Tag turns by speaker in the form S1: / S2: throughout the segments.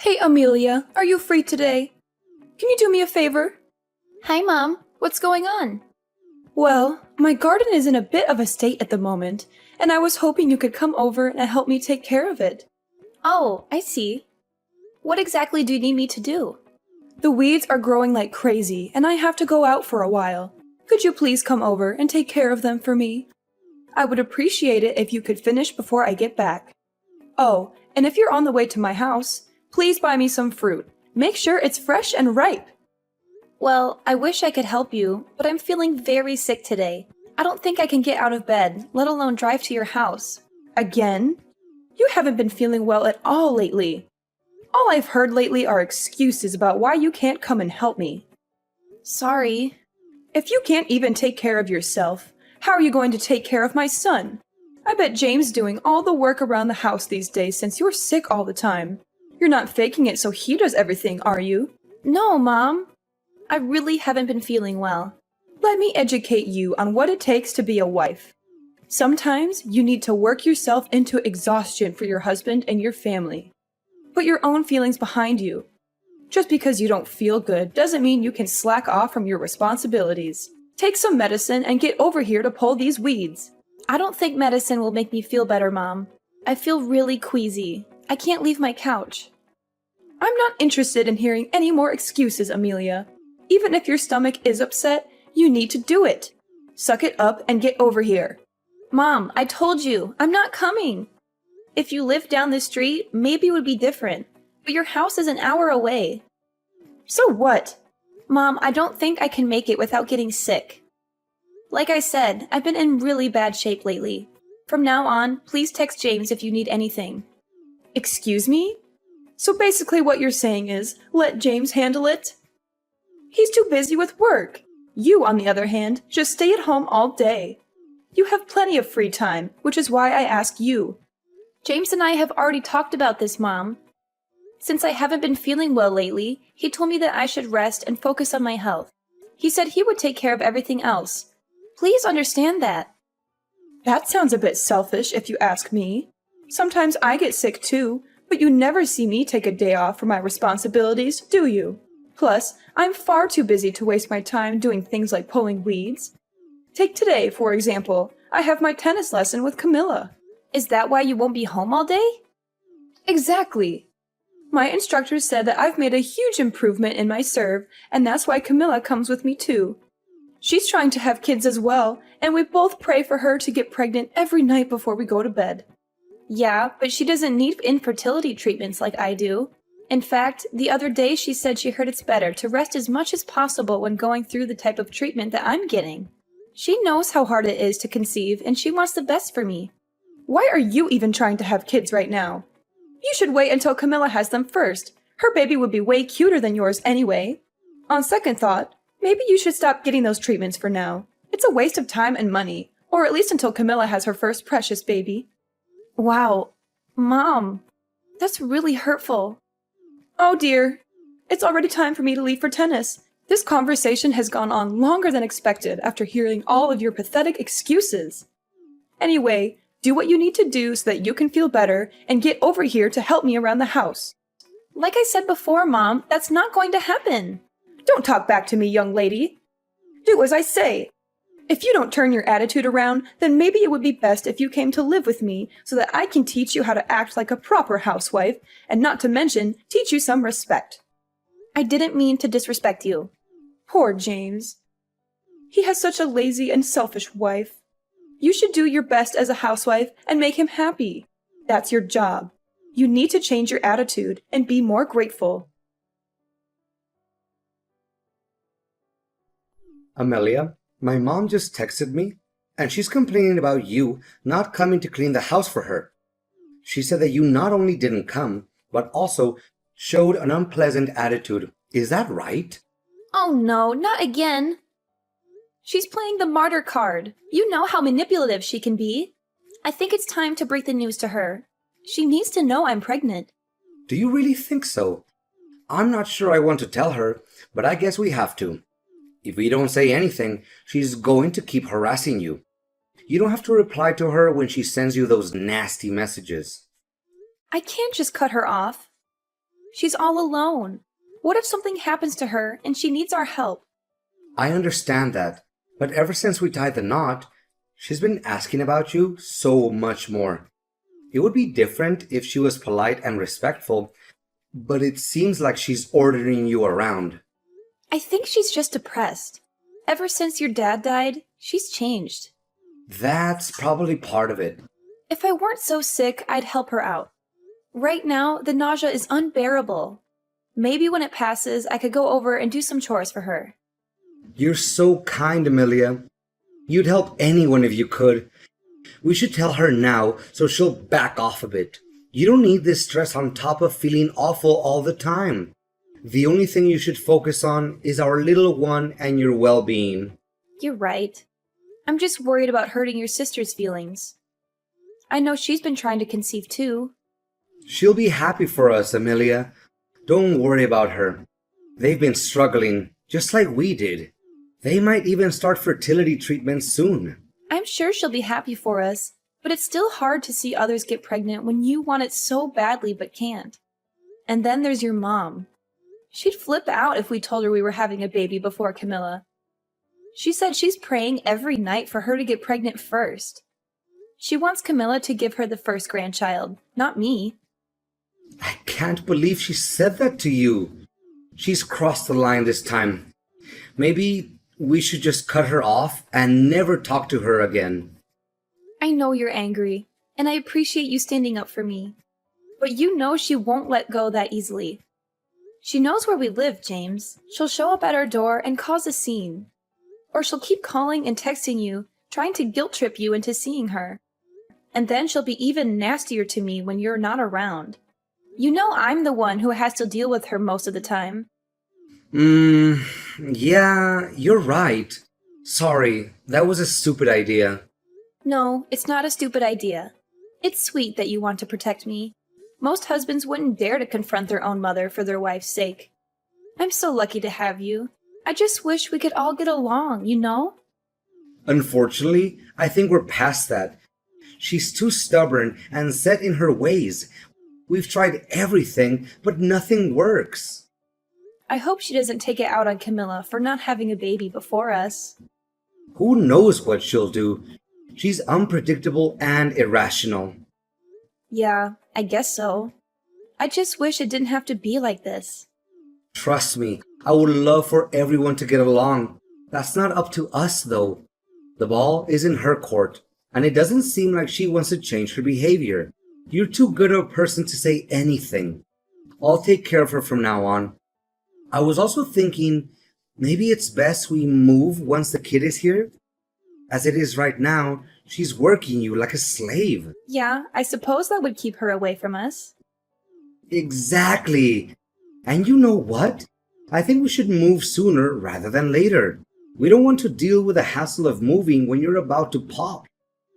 S1: Hey, Amelia, are you free today? Can you do me a favor?
S2: Hi, Mom. What's going on?
S1: Well, my garden is in a bit of a state at the moment, and I was hoping you could come over and help me take care of it.
S2: Oh, I see. What exactly do you need me to do?
S1: The weeds are growing like crazy, and I have to go out for a while. Could you please come over and take care of them for me? I would appreciate it if you could finish before I get back. Oh, and if you're on the way to my house, please buy me some fruit. Make sure it's fresh and ripe.
S2: Well, I wish I could help you, but I'm feeling very sick today. I don't think I can get out of bed, let alone drive to your house.
S1: Again? You haven't been feeling well at all lately. All I've heard lately are excuses about why you can't come and help me.
S2: Sorry.
S1: If you can't even take care of yourself, how are you going to take care of my son? I bet James is doing all the work around the house these days since you're sick all the time. You're not faking it so he does everything, are you?
S2: No, Mom. I really haven't been feeling well.
S1: Let me educate you on what it takes to be a wife. Sometimes you need to work yourself into exhaustion for your husband and your family. Put your own feelings behind you. Just because you don't feel good doesn't mean you can slack off from your responsibilities. Take some medicine and get over here to pull these weeds.
S2: I don't think medicine will make me feel better, Mom. I feel really queasy. I can't leave my couch.
S1: I'm not interested in hearing any more excuses, Amelia. Even if your stomach is upset, you need to do it. Suck it up and get over here.
S2: Mom, I told you, I'm not coming. If you lived down the street, maybe it would be different. But your house is an hour away.
S1: So what?
S2: Mom, I don't think I can make it without getting sick. Like I said, I've been in really bad shape lately. From now on, please text James if you need anything.
S1: Excuse me? So basically what you're saying is, let James handle it? He's too busy with work. You, on the other hand, just stay at home all day. You have plenty of free time, which is why I ask you.
S2: James and I have already talked about this, Mom. Since I haven't been feeling well lately, he told me that I should rest and focus on my health. He said he would take care of everything else. Please understand that.
S1: That sounds a bit selfish, if you ask me. Sometimes I get sick too, but you never see me take a day off from my responsibilities, do you? Plus, I'm far too busy to waste my time doing things like pulling weeds. Take today, for example. I have my tennis lesson with Camilla.
S2: Is that why you won't be home all day?
S1: Exactly. My instructor said that I've made a huge improvement in my serve, and that's why Camilla comes with me too. She's trying to have kids as well, and we both pray for her to get pregnant every night before we go to bed.
S2: Yeah, but she doesn't need infertility treatments like I do. In fact, the other day she said she heard it's better to rest as much as possible when going through the type of treatment that I'm getting. She knows how hard it is to conceive, and she wants the best for me.
S1: Why are you even trying to have kids right now? You should wait until Camilla has them first. Her baby would be way cuter than yours anyway. On second thought, maybe you should stop getting those treatments for now. It's a waste of time and money, or at least until Camilla has her first precious baby.
S2: Wow, Mom, that's really hurtful.
S1: Oh dear, it's already time for me to leave for tennis. This conversation has gone on longer than expected after hearing all of your pathetic excuses. Anyway, do what you need to do so that you can feel better and get over here to help me around the house.
S2: Like I said before, Mom, that's not going to happen.
S1: Don't talk back to me, young lady. Do as I say. If you don't turn your attitude around, then maybe it would be best if you came to live with me so that I can teach you how to act like a proper housewife, and not to mention, teach you some respect.
S2: I didn't mean to disrespect you.
S1: Poor James. He has such a lazy and selfish wife. You should do your best as a housewife and make him happy. That's your job. You need to change your attitude and be more grateful.
S3: Amelia, my mom just texted me, and she's complaining about you not coming to clean the house for her. She said that you not only didn't come, but also showed an unpleasant attitude. Is that right?
S2: Oh no, not again. She's playing the martyr card. You know how manipulative she can be. I think it's time to break the news to her. She needs to know I'm pregnant.
S3: Do you really think so? I'm not sure I want to tell her, but I guess we have to. If we don't say anything, she's going to keep harassing you. You don't have to reply to her when she sends you those nasty messages.
S2: I can't just cut her off. She's all alone. What if something happens to her and she needs our help?
S3: I understand that, but ever since we tied the knot, she's been asking about you so much more. It would be different if she was polite and respectful, but it seems like she's ordering you around.
S2: I think she's just depressed. Ever since your dad died, she's changed.
S3: That's probably part of it.
S2: If I weren't so sick, I'd help her out. Right now, the nausea is unbearable. Maybe when it passes, I could go over and do some chores for her.
S3: You're so kind, Amelia. You'd help anyone if you could. We should tell her now so she'll back off a bit. You don't need this stress on top of feeling awful all the time. The only thing you should focus on is our little one and your well-being.
S2: You're right. I'm just worried about hurting your sister's feelings. I know she's been trying to conceive too.
S3: She'll be happy for us, Amelia. Don't worry about her. They've been struggling, just like we did. They might even start fertility treatments soon.
S2: I'm sure she'll be happy for us, but it's still hard to see others get pregnant when you want it so badly but can't. And then there's your mom. She'd flip out if we told her we were having a baby before Camilla. She said she's praying every night for her to get pregnant first. She wants Camilla to give her the first grandchild, not me.
S3: I can't believe she said that to you. She's crossed the line this time. Maybe we should just cut her off and never talk to her again.
S2: I know you're angry, and I appreciate you standing up for me. But you know she won't let go that easily. She knows where we live, James. She'll show up at our door and cause a scene. Or she'll keep calling and texting you, trying to guilt trip you into seeing her. And then she'll be even nastier to me when you're not around. You know I'm the one who has to deal with her most of the time.
S3: Yeah, you're right. Sorry, that was a stupid idea.
S2: No, it's not a stupid idea. It's sweet that you want to protect me. Most husbands wouldn't dare to confront their own mother for their wife's sake. I'm so lucky to have you. I just wish we could all get along, you know?
S3: Unfortunately, I think we're past that. She's too stubborn and set in her ways. We've tried everything, but nothing works.
S2: I hope she doesn't take it out on Camilla for not having a baby before us.
S3: Who knows what she'll do? She's unpredictable and irrational.
S2: Yeah, I guess so. I just wish it didn't have to be like this.
S3: Trust me, I would love for everyone to get along. That's not up to us, though. The ball is in her court, and it doesn't seem like she wants to change her behavior. You're too good of a person to say anything. I'll take care of her from now on. I was also thinking, maybe it's best we move once the kid is here? As it is right now, she's working you like a slave.
S2: Yeah, I suppose that would keep her away from us.
S3: Exactly. And you know what? I think we should move sooner rather than later. We don't want to deal with the hassle of moving when you're about to pop.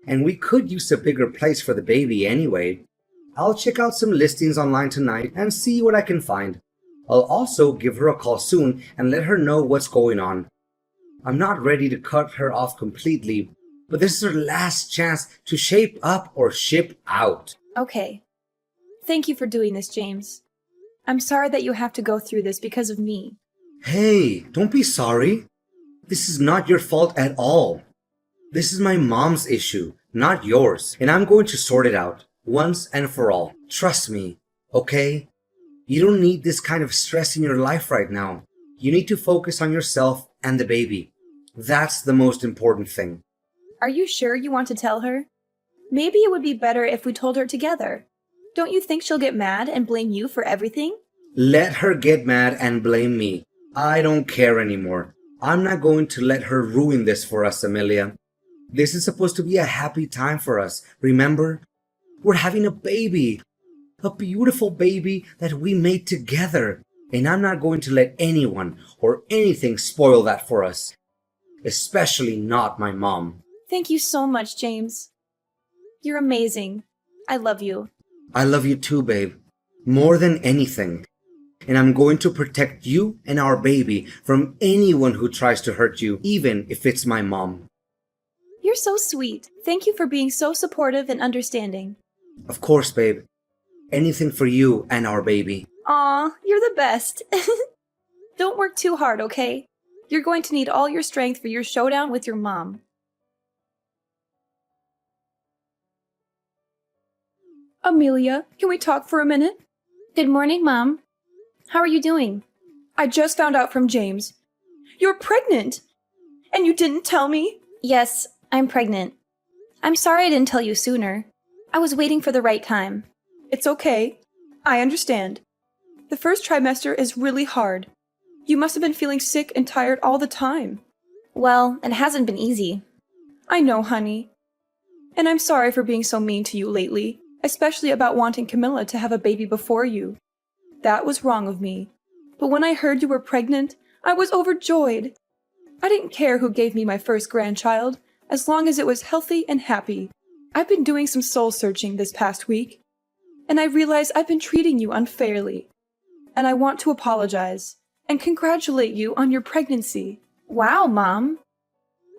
S3: And we could use a bigger place for the baby anyway. I'll check out some listings online tonight and see what I can find. I'll also give her a call soon and let her know what's going on. I'm not ready to cut her off completely, but this is her last chance to shape up or ship out.
S2: Okay. Thank you for doing this, James. I'm sorry that you have to go through this because of me.
S3: Hey, don't be sorry. This is not your fault at all. This is my mom's issue, not yours, and I'm going to sort it out, once and for all. Trust me, okay? You don't need this kind of stress in your life right now. You need to focus on yourself and the baby. That's the most important thing.
S2: Are you sure you want to tell her? Maybe it would be better if we told her together. Don't you think she'll get mad and blame you for everything?
S3: Let her get mad and blame me. I don't care anymore. I'm not going to let her ruin this for us, Amelia. This is supposed to be a happy time for us, remember? We're having a baby. A beautiful baby that we made together. And I'm not going to let anyone or anything spoil that for us. Especially not my mom.
S2: Thank you so much, James. You're amazing. I love you.
S3: I love you too, babe. More than anything. And I'm going to protect you and our baby from anyone who tries to hurt you, even if it's my mom.
S2: You're so sweet. Thank you for being so supportive and understanding.
S3: Of course, babe. Anything for you and our baby.
S2: Aw, you're the best. Don't work too hard, okay? You're going to need all your strength for your showdown with your mom.
S1: Amelia, can we talk for a minute?
S2: Good morning, Mom. How are you doing?
S1: I just found out from James. You're pregnant! And you didn't tell me?
S2: Yes, I'm pregnant. I'm sorry I didn't tell you sooner. I was waiting for the right time.
S1: It's okay. I understand. The first trimester is really hard. You must have been feeling sick and tired all the time.
S2: Well, it hasn't been easy.
S1: I know, honey. And I'm sorry for being so mean to you lately, especially about wanting Camilla to have a baby before you. That was wrong of me. But when I heard you were pregnant, I was overjoyed. I didn't care who gave me my first grandchild, as long as it was healthy and happy. I've been doing some soul searching this past week, and I realize I've been treating you unfairly. And I want to apologize and congratulate you on your pregnancy.
S2: Wow, Mom.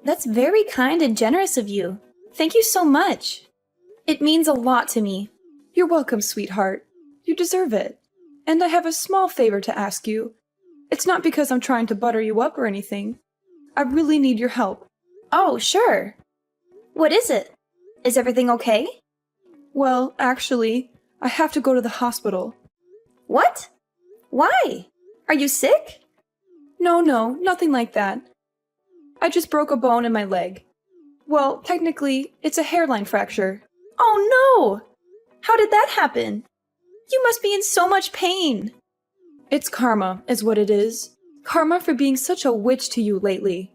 S2: That's very kind and generous of you. Thank you so much. It means a lot to me.
S1: You're welcome, sweetheart. You deserve it. And I have a small favor to ask you. It's not because I'm trying to butter you up or anything. I really need your help.
S2: Oh, sure. What is it? Is everything okay?
S1: Well, actually, I have to go to the hospital.
S2: What? Why? Are you sick?
S1: No, nothing like that. I just broke a bone in my leg. Well, technically, it's a hairline fracture.
S2: Oh no! How did that happen? You must be in so much pain.
S1: It's karma, is what it is. Karma for being such a witch to you lately.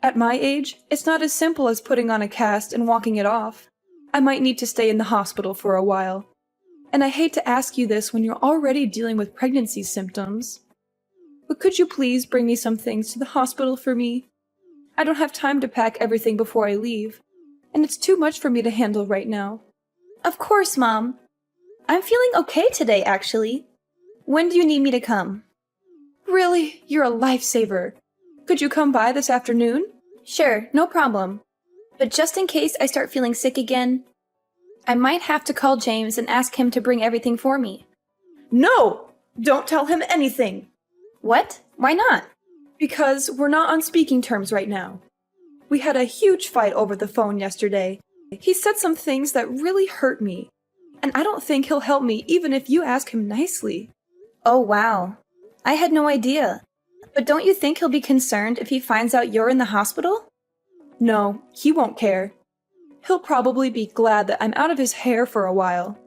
S1: At my age, it's not as simple as putting on a cast and walking it off. I might need to stay in the hospital for a while. And I hate to ask you this when you're already dealing with pregnancy symptoms. But could you please bring me some things to the hospital for me? I don't have time to pack everything before I leave, and it's too much for me to handle right now.
S2: Of course, Mom. I'm feeling okay today, actually. When do you need me to come?
S1: Really? You're a lifesaver. Could you come by this afternoon?
S2: Sure, no problem. But just in case I start feeling sick again, I might have to call James and ask him to bring everything for me.
S1: No! Don't tell him anything!
S2: What? Why not?
S1: Because we're not on speaking terms right now. We had a huge fight over the phone yesterday. He said some things that really hurt me, and I don't think he'll help me even if you ask him nicely.
S2: Oh, wow. I had no idea. But don't you think he'll be concerned if he finds out you're in the hospital?
S1: No, he won't care. He'll probably be glad that I'm out of his hair for a while.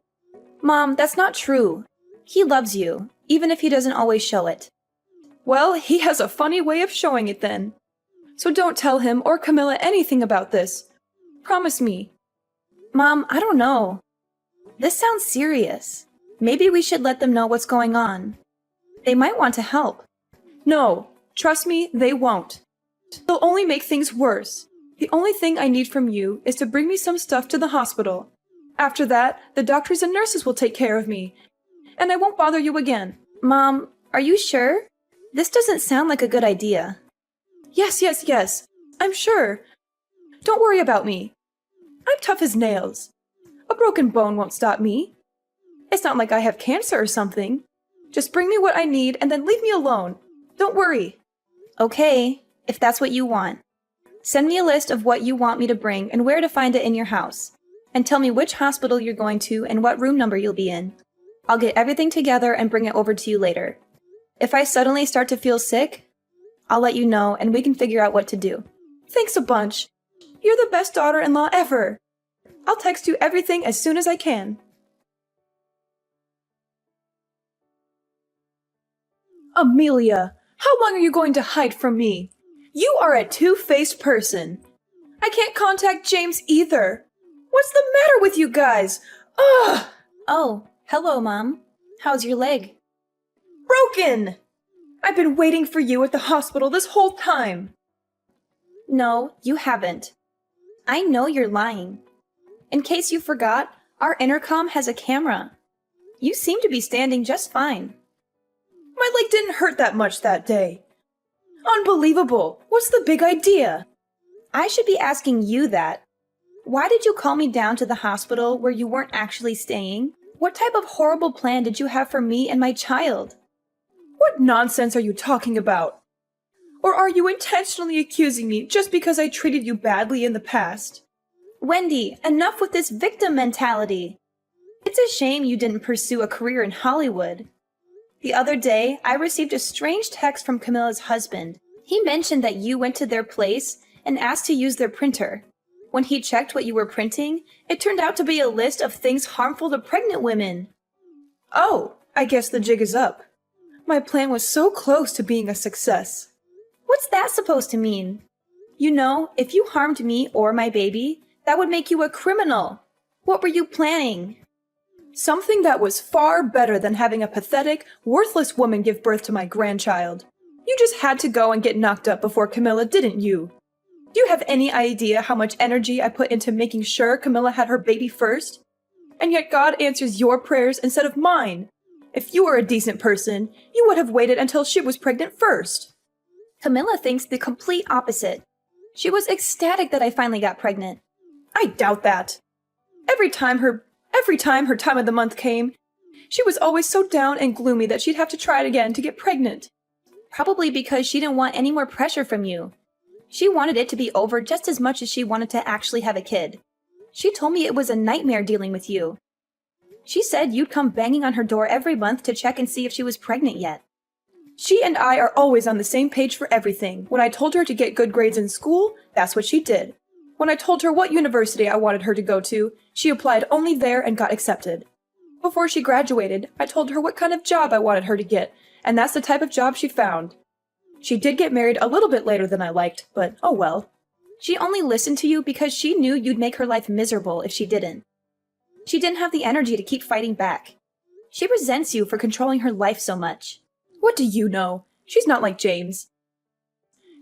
S2: Mom, that's not true. He loves you, even if he doesn't always show it.
S1: Well, he has a funny way of showing it then. So don't tell him or Camilla anything about this. Promise me.
S2: Mom, I don't know. This sounds serious. Maybe we should let them know what's going on. They might want to help.
S1: No, trust me, they won't. They'll only make things worse. The only thing I need from you is to bring me some stuff to the hospital. After that, the doctors and nurses will take care of me, and I won't bother you again.
S2: Mom, are you sure? This doesn't sound like a good idea.
S1: Yes, I'm sure. Don't worry about me. I'm tough as nails. A broken bone won't stop me. It's not like I have cancer or something. Just bring me what I need and then leave me alone. Don't worry.
S2: Okay, if that's what you want. Send me a list of what you want me to bring and where to find it in your house. And tell me which hospital you're going to and what room number you'll be in. I'll get everything together and bring it over to you later. If I suddenly start to feel sick, I'll let you know and we can figure out what to do.
S1: Thanks a bunch. You're the best daughter-in-law ever. I'll text you everything as soon as I can. Amelia, how long are you going to hide from me? You are a two-faced person. I can't contact James either. What's the matter with you guys? Ugh!
S2: Oh, hello, Mom. How's your leg?
S1: Broken! I've been waiting for you at the hospital this whole time.
S2: No, you haven't. I know you're lying. In case you forgot, our intercom has a camera. You seem to be standing just fine.
S1: My leg didn't hurt that much that day. Unbelievable! What's the big idea?
S2: I should be asking you that. Why did you call me down to the hospital where you weren't actually staying? What type of horrible plan did you have for me and my child?
S1: What nonsense are you talking about? Or are you intentionally accusing me just because I treated you badly in the past?
S2: Wendy, enough with this victim mentality. It's a shame you didn't pursue a career in Hollywood. The other day, I received a strange text from Camilla's husband. He mentioned that you went to their place and asked to use their printer. When he checked what you were printing, it turned out to be a list of things harmful to pregnant women.
S1: Oh, I guess the jig is up. My plan was so close to being a success.
S2: What's that supposed to mean? You know, if you harmed me or my baby, that would make you a criminal. What were you planning?
S1: Something that was far better than having a pathetic, worthless woman give birth to my grandchild. You just had to go and get knocked up before Camilla, didn't you? Do you have any idea how much energy I put into making sure Camilla had her baby first? And yet God answers your prayers instead of mine. If you were a decent person, you would have waited until she was pregnant first.
S2: Camilla thinks the complete opposite. She was ecstatic that I finally got pregnant.
S1: I doubt that. Every time her time of the month came, she was always so down and gloomy that she'd have to try it again to get pregnant.
S2: Probably because she didn't want any more pressure from you. She wanted it to be over just as much as she wanted to actually have a kid. She told me it was a nightmare dealing with you. She said you'd come banging on her door every month to check and see if she was pregnant yet.
S1: She and I are always on the same page for everything. When I told her to get good grades in school, that's what she did. When I told her what university I wanted her to go to, she applied only there and got accepted. Before she graduated, I told her what kind of job I wanted her to get, and that's the type of job she found. She did get married a little bit later than I liked, but oh well.
S2: She only listened to you because she knew you'd make her life miserable if she didn't. She didn't have the energy to keep fighting back. She resents you for controlling her life so much.
S1: What do you know? She's not like James.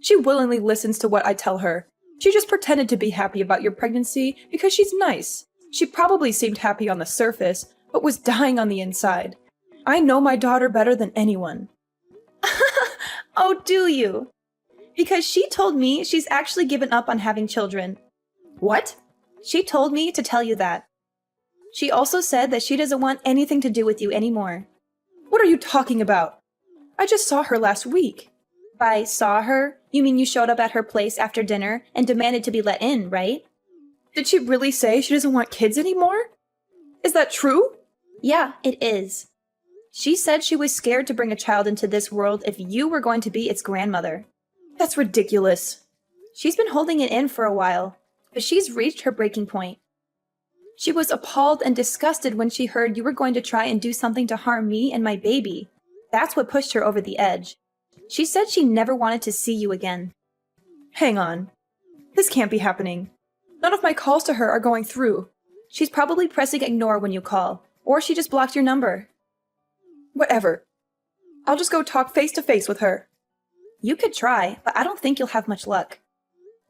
S1: She willingly listens to what I tell her. She just pretended to be happy about your pregnancy because she's nice. She probably seemed happy on the surface, but was dying on the inside. I know my daughter better than anyone.
S2: Oh, do you? Because she told me she's actually given up on having children.
S1: What?
S2: She told me to tell you that. She also said that she doesn't want anything to do with you anymore.
S1: What are you talking about? I just saw her last week.
S2: By saw her, you mean you showed up at her place after dinner and demanded to be let in, right?
S1: Did she really say she doesn't want kids anymore? Is that true?
S2: Yeah, it is. She said she was scared to bring a child into this world if you were going to be its grandmother.
S1: That's ridiculous.
S2: She's been holding it in for a while, but she's reached her breaking point. She was appalled and disgusted when she heard you were going to try and do something to harm me and my baby. That's what pushed her over the edge. She said she never wanted to see you again.
S1: Hang on. This can't be happening. None of my calls to her are going through.
S2: She's probably pressing ignore when you call, or she just blocked your number.
S1: Whatever. I'll just go talk face to face with her.
S2: You could try, but I don't think you'll have much luck.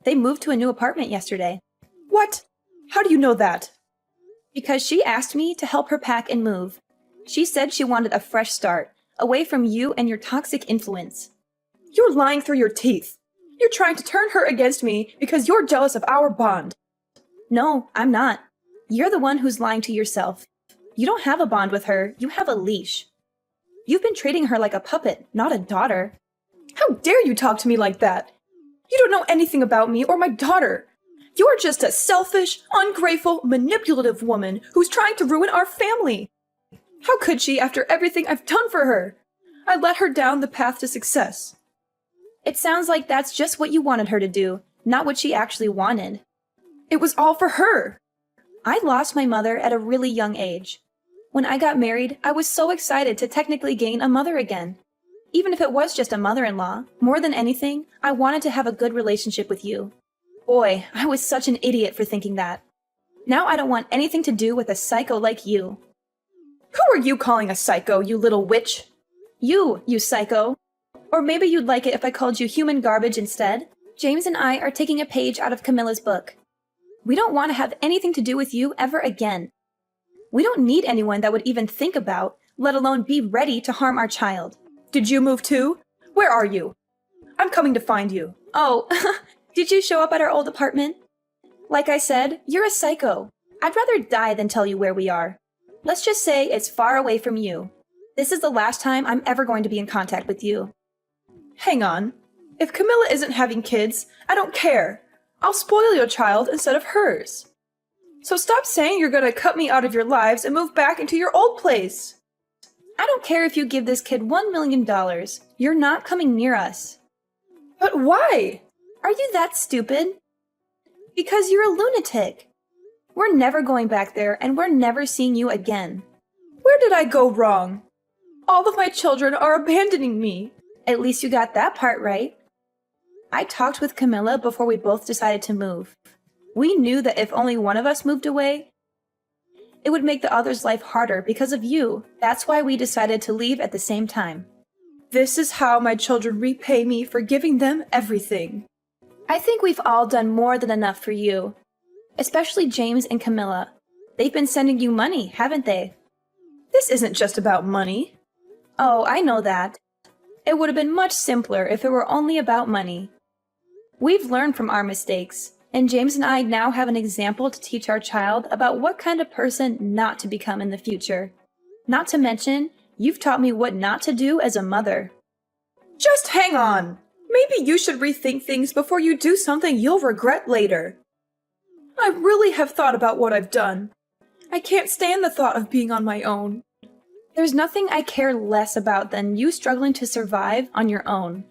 S2: They moved to a new apartment yesterday.
S1: What? How do you know that?
S2: Because she asked me to help her pack and move. She said she wanted a fresh start, away from you and your toxic influence.
S1: You're lying through your teeth. You're trying to turn her against me because you're jealous of our bond.
S2: No, I'm not. You're the one who's lying to yourself. You don't have a bond with her, you have a leash. You've been treating her like a puppet, not a daughter.
S1: How dare you talk to me like that? You don't know anything about me or my daughter. You're just a selfish, ungrateful, manipulative woman who's trying to ruin our family. How could she after everything I've done for her? I let her down the path to success.
S2: It sounds like that's just what you wanted her to do, not what she actually wanted.
S1: It was all for her.
S2: I lost my mother at a really young age. When I got married, I was so excited to technically gain a mother again. Even if it was just a mother-in-law, more than anything, I wanted to have a good relationship with you. Boy, I was such an idiot for thinking that. Now I don't want anything to do with a psycho like you.
S1: Who are you calling a psycho, you little witch?
S2: You psycho. Or maybe you'd like it if I called you human garbage instead. James and I are taking a page out of Camilla's book. We don't want to have anything to do with you ever again. We don't need anyone that would even think about, let alone be ready to harm our child.
S1: Did you move too? Where are you? I'm coming to find you.
S2: Oh, did you show up at our old apartment? Like I said, you're a psycho. I'd rather die than tell you where we are. Let's just say it's far away from you. This is the last time I'm ever going to be in contact with you.
S1: Hang on. If Camilla isn't having kids, I don't care. I'll spoil your child instead of hers. So stop saying you're gonna cut me out of your lives and move back into your old place.
S2: I don't care if you give this kid $1 million. You're not coming near us.
S1: But why?
S2: Are you that stupid? Because you're a lunatic. We're never going back there, and we're never seeing you again.
S1: Where did I go wrong? All of my children are abandoning me.
S2: At least you got that part right. I talked with Camilla before we both decided to move. We knew that if only one of us moved away, it would make the other's life harder because of you. That's why we decided to leave at the same time.
S1: This is how my children repay me for giving them everything.
S2: I think we've all done more than enough for you. Especially James and Camilla. They've been sending you money, haven't they?
S1: This isn't just about money.
S2: Oh, I know that. It would have been much simpler if it were only about money. We've learned from our mistakes, and James and I now have an example to teach our child about what kind of person not to become in the future. Not to mention, you've taught me what not to do as a mother.
S1: Just hang on. Maybe you should rethink things before you do something you'll regret later. I really have thought about what I've done. I can't stand the thought of being on my own.
S2: There's nothing I care less about than you struggling to survive on your own.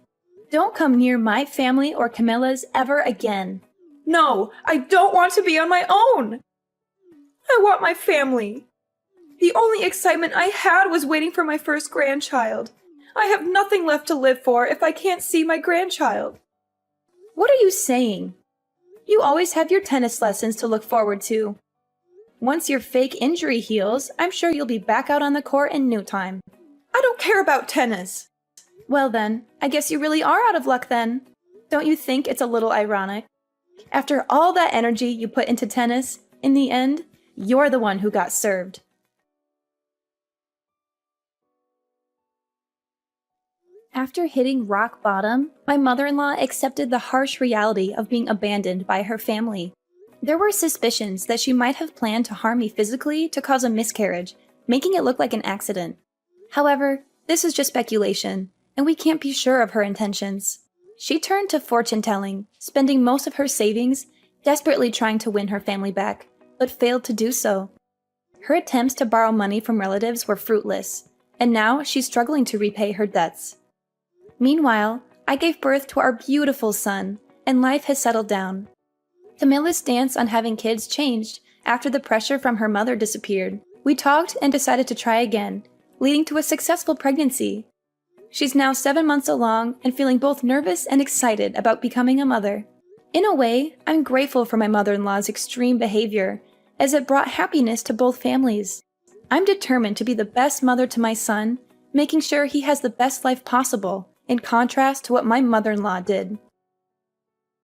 S2: Don't come near my family or Camilla's ever again.
S1: No, I don't want to be on my own. I want my family. The only excitement I had was waiting for my first grandchild. I have nothing left to live for if I can't see my grandchild.
S2: What are you saying? You always have your tennis lessons to look forward to. Once your fake injury heals, I'm sure you'll be back out on the court in no time.
S1: I don't care about tennis.
S2: Well then, I guess you really are out of luck then. Don't you think it's a little ironic? After all that energy you put into tennis, in the end, you're the one who got served. After hitting rock bottom, my mother-in-law accepted the harsh reality of being abandoned by her family. There were suspicions that she might have planned to harm me physically to cause a miscarriage, making it look like an accident. However, this is just speculation, and we can't be sure of her intentions. She turned to fortune-telling, spending most of her savings, desperately trying to win her family back, but failed to do so. Her attempts to borrow money from relatives were fruitless, and now she's struggling to repay her debts. Meanwhile, I gave birth to our beautiful son, and life has settled down. Camilla's stance on having kids changed after the pressure from her mother disappeared. We talked and decided to try again, leading to a successful pregnancy. She's now 7 months along and feeling both nervous and excited about becoming a mother. In a way, I'm grateful for my mother-in-law's extreme behavior, as it brought happiness to both families. I'm determined to be the best mother to my son, making sure he has the best life possible, in contrast to what my mother-in-law did.